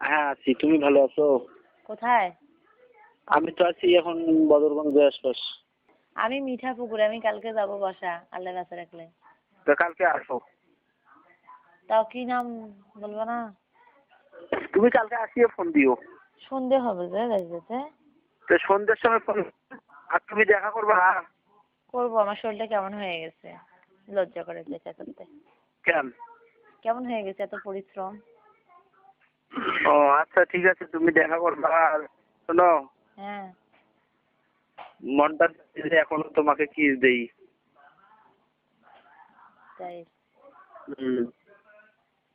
হ্যাঁ আছি, তুমি ভালো আছো? কোথায়? আমি তো আছি এখন বদরগঞ্জে আশপাশ। আমি মিঠাপুকুরে, আমি কালকে যাব বাসা, আল্লাহ কাছে রাখলে। তো কালকে আসো। তাও কি নাম বলবো না? তুমি কালকে আসিয়ে ফোন দিও। সন্ধে হবে যে যাইতে। তো সন্ধ্যের সময় ফোন আর তুমি দেখা করবা। করবো, আমার শরীরটা কেমন হয়ে গেছে, লজ্জা করে দেখা করতে। কেন? কেমন হয়ে গেছে এত পরিশ্রম। ও আচ্ছা ঠিক আছে, তুমি দেখা করবা। আর শোনো, হ্যাঁ মনটা দিলে এখনো তোমাকে কিস দেই। তাই। হুম।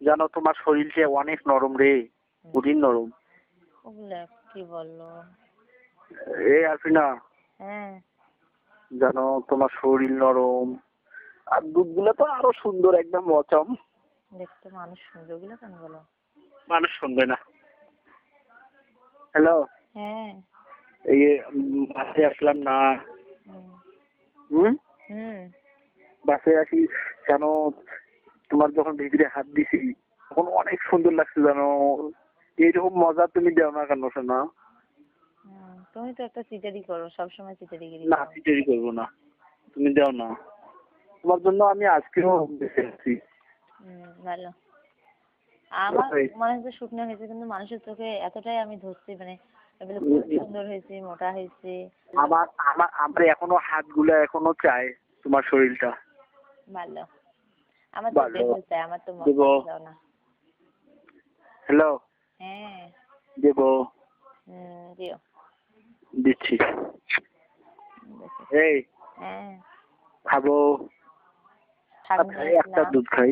জানো তোমার শরীরটা অনেক নরম রে, কঠিন নরম। ওগুলা কি বললো? এই আরফিনা, হ্যাঁ জানো তোমার শরীর নরম আর দুধগুলো তো আরো সুন্দর, একদম অচম। দেখতে মানুষ সুন্দর, ওগুলো কেন বলো? মানুষ শুনবে না। হ্যালো, হ্যাঁ। এই বাসে আসলাম না। হুম হুম। হুম। বাসে আসি, কেন তোমার যখন ভিতরে হাত দিছি তখন অনেক সুন্দর লাগছে জানো। এইরকম মজা তুমি দেও না কেন শোনা? তুমি তো একটা চিটারি করো, সবসময় চিটারিগিরি না করো। চিটারি করবো না, তুমি দেও না। তোমার জন্য আমি আজকেও বেঁচে আছি। ভালো। আমার মনে হচ্ছে শুকনো হয়েছে, কিন্তু মানুষের চোখে এতটাই আমি ধরছি, মানে এগুলো খুব সুন্দর হয়েছে, মোটা হয়েছে। আমার আমার আমার এখনো হাতগুলো এখনো চায় তোমার শরীরটা। ভালো। আমার তো ভালো। দেহ চাই, আমার তো দেব। মন চাও না। হ্যালো। হ্যাঁ। দেব। দিও। দিচ্ছি। এই হ্যাঁ। খাবো। ঠান্ডা একটা দুধ খাই।